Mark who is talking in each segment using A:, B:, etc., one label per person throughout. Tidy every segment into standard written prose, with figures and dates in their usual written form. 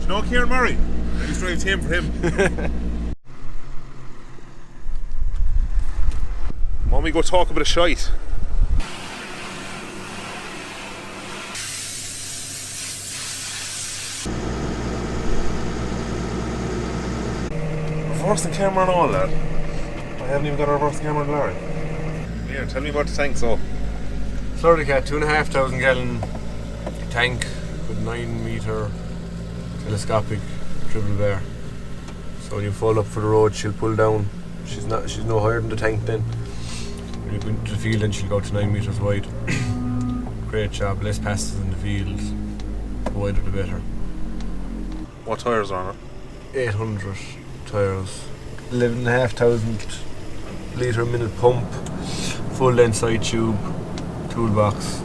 A: you know Kieran Murray? I used to drive him for him. Why don't we go talk a bit of shite? Reversing camera and all that. I haven't even got a reversing camera and lorry. Here, tell me about the tank. So
B: SlurryKat 2,500 gallon tank with 9 metre telescopic triple bear. So when you fall up for the road, she'll pull down. She's no higher than the tank then. When you go into the field, then she'll go to 9 metres wide. Great job, less passes in the field, the wider the better.
A: what tyres are on it?
B: 800 tyres, 11,500 litre a minute pump, full length side tube, toolbox.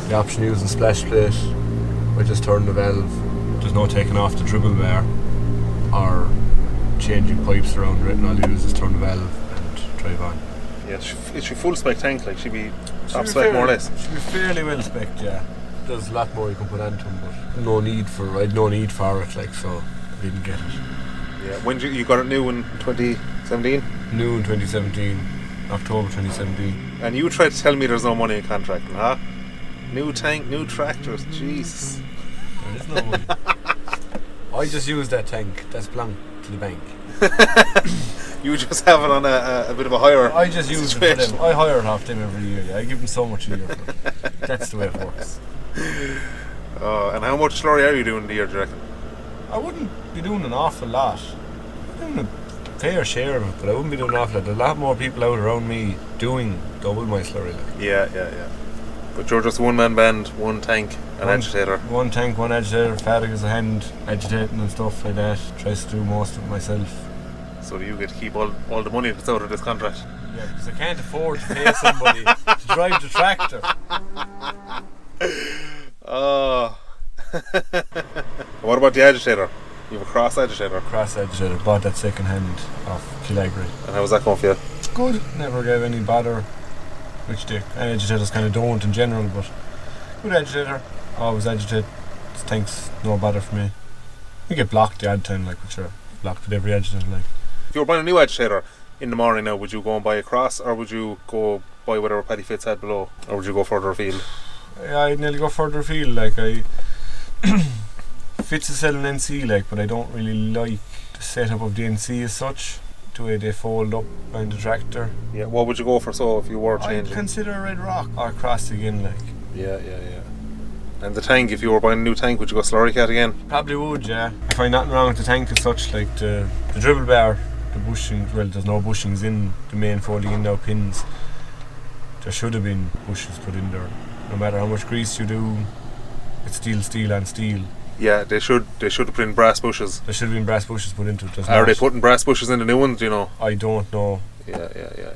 B: The option using splash plate, I just turn the valve. There's no taking off the dribble bar or changing pipes around it, and all you do is just turn the valve and drive on.
A: Yeah, it's your full spec tank, like she'd be top spec more or less.
B: She'd be fairly well spec'd, yeah. There's a lot more you can put onto them, but no need for it, like, so I didn't get it.
A: Yeah, when you got it new in 2017?
B: New in 2017, October 2017.
A: And you tried to tell me there's no money in contracting, huh? New tank, new tractors, Jesus.
B: There is no money. I just use that tank, that's belonged to the bank.
A: You just have it on a bit of a hire.
B: I just use it for them. I hire it off them every year, yeah. I give them so much a year for it. That's the way it works.
A: And how much slurry are you doing in the year, do you reckon?
B: I wouldn't be doing an awful lot. I'm doing a fair share of it, but I wouldn't be doing an awful lot. There's a lot more people out around me doing double my slurry. Like.
A: Yeah. But you're just a one-man band, one tank, an agitator.
B: One tank, one agitator. Father gives a hand agitating and stuff like that. Tries to do most of it myself.
A: So do you get to keep all the money that's out of this contract?
B: Yeah, because I can't afford to pay somebody to drive the tractor.
A: Oh. What about the agitator? You have a cross agitator?
B: Cross agitator. Bought that second hand off Hurley Agri.
A: And how was that going for you?
B: Good. Never gave any bother, which the agitators kind of don't in general, but good agitator. Always agitate. Tanks, no bother for me. You get blocked the odd time, like, which are blocked with every agitator, like.
A: If you were buying a new agitator in the morning now, would you go and buy a cross, or would you go buy whatever Paddy Fitz had below, or would you go further afield?
B: Yeah, I'd nearly go further afield, like. I Fitz is selling NC, like, but I don't really like the setup of the NC as such, the way they fold up behind the tractor.
A: Yeah, what would you go for so if you were changing?
B: I'd consider a Red Rock or Cross again, like.
A: Yeah. And the tank, if you were buying a new tank, would you go SlurryKat again?
B: Probably would, yeah. I find nothing wrong with the tank as such, like the dribble bar, the bushings, well, there's no bushings in the main folding in now pins. There should have been bushings put in there. No matter how much grease you do, it's steel on steel. Yeah,
A: they should have put in brass bushes.
B: There should have been brass bushes put into it.
A: Are they putting brass bushes in the new ones, do you know?
B: I don't know.
A: Yeah.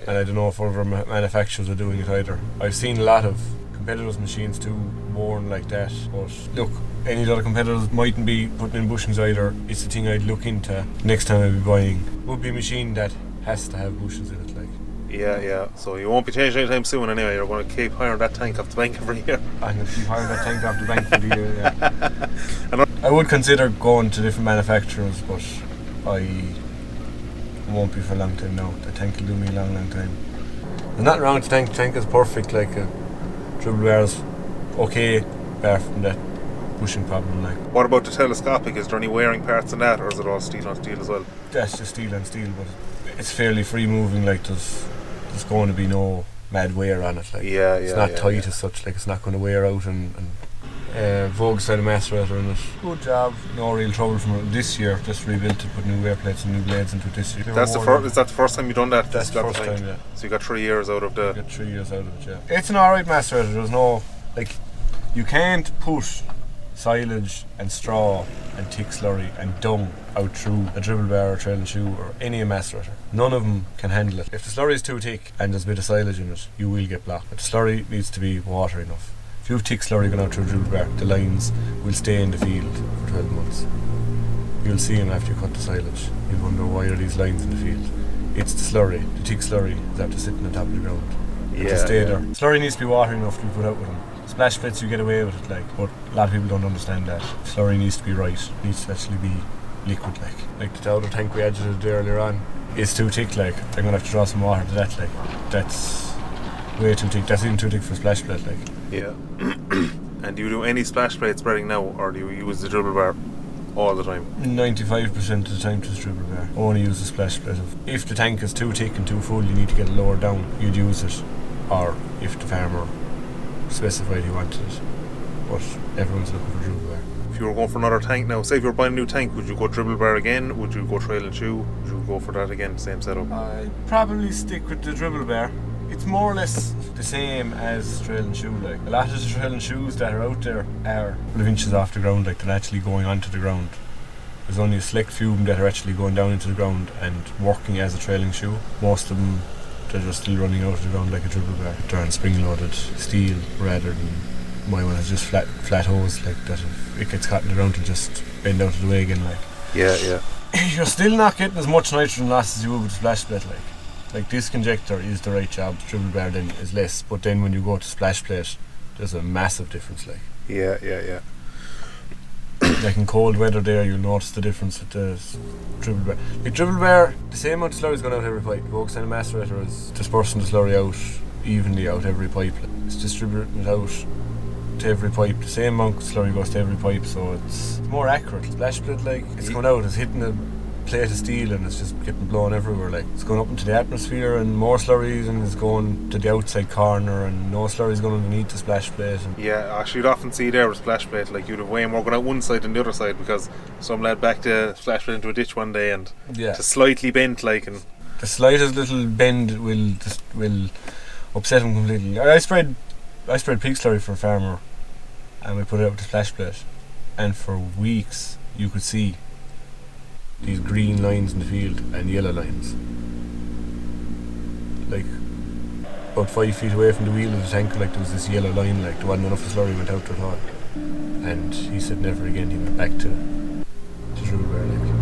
B: And I don't know if other manufacturers are doing it either. I've seen a lot of competitors' machines too worn like that, but look, any other competitors mightn't be putting in bushings either. It's the thing I'd look into next time I'd be buying. Would be a machine that has to have bushings in it, like.
A: Yeah. So you won't be changing anytime soon anyway. You're going to keep hiring that tank off the bank every year.
B: I'm going to keep hiring that tank off the bank for the year, yeah. I would consider going to different manufacturers, but I won't be for a long time now. The tank will do me a long time. There's nothing wrong with the tank. The tank is perfect, like a dribble bar's okay, apart from that bushing problem, like.
A: What about the telescopic? Is there any wearing parts in that, or is it all steel on steel as well?
B: That's just steel on steel, but it's fairly free moving, like there's going to be no mad wear on it, like. It's not tight as such, like it's not going to wear out and Vogue style macerator in it. Good job, no real trouble from it this year. Just rebuilt it, put new wear plates and new blades into it this year.
A: Is that the first time you've done that?
B: That's the first time, yeah.
A: So you got 3 years out of the...
B: I got 3 years out of it, yeah. It's an alright macerator. There's no, like, you can't put silage and straw and thick slurry and dung out through a dribble bar or trailing shoe or any macerator. None of them can handle it. If the slurry is too thick and there's a bit of silage in it, you will get blocked. But the slurry needs to be water enough. If you have thick slurry going out through a dribble bar, the lines will stay in the field for 12 months. You'll see them after you cut the silage. You'll wonder why are these lines in the field. It's the slurry. The thick slurry is after sitting on top of the ground. To stay there. Slurry needs to be water enough to be put out with them. Splash splits you get away with it, like, but a lot of people don't understand that. Slurry needs to be right. It needs to actually be liquid, like the outer tank we agitated earlier on is too thick, like. I'm gonna have to draw some water to that, like. That's way too thick. That's even too thick for a splash plate, like.
A: Yeah. And do you do any splash plate spreading now, or do you use the dribble bar all the time?
B: 95% of the time just dribble bar. Only use the splash plate. If the tank is too thick and too full, you need to get it lower down, you'd use it. Or if the farmer specified he wanted it. But everyone's looking for dribble bar.
A: If you were going for another tank now, say if you were buying a new tank, would you go dribble bar again? Would you go trail and shoe? Would you go for that again, same setup?
B: I'd probably stick with the dribble bar. It's more or less the same as trail and shoe, like. A lot of the trail and shoes that are out there are a couple of inches off the ground, like they're actually going onto the ground. There's only a select few of them that are actually going down into the ground and working as a trailing shoe. Most of them, they're just still running out of the ground like a dribble bar. They're on spring-loaded steel rather than my one has just flat hose, like that. If it gets caught in the ground, it'll just bend out of the way again, like.
A: Yeah.
B: You're still not getting as much nitrogen loss as you would with a splash plate, like. Like this injector is the right job, the dribble bar then is less, but then when you go to splash plate, there's a massive difference, like.
A: Yeah.
B: Like in cold weather there, you'll notice the difference with the dribble bar. Like dribble bar, the same amount of slurry is going out every pipe. The focus on the macerator is dispersing the slurry out evenly out every pipe. It's distributing it out to every pipe. The same amount of slurry goes to every pipe, so it's more accurate. Splash plate, like, it's going out, it's hitting a plate of steel and it's just getting blown everywhere, like. It's going up into the atmosphere and more slurries and it's going to the outside corner and no slurries going underneath the splash plate. And
A: Yeah, actually you'd often see there with splash plate, like you'd have way more going out one side than the other side because some lad backed a splash plate into a ditch one day and just slightly bent, like, and
B: the slightest little bend will upset him completely. I spread pig slurry for a farmer and we put it out with the splash plate, and for weeks you could see these green lines in the field and yellow lines, like about 5 feet away from the wheel of the tanker, like there was this yellow line, like there wasn't enough of the slurry went out at all. And he said never again. He went back to dribble bar, like.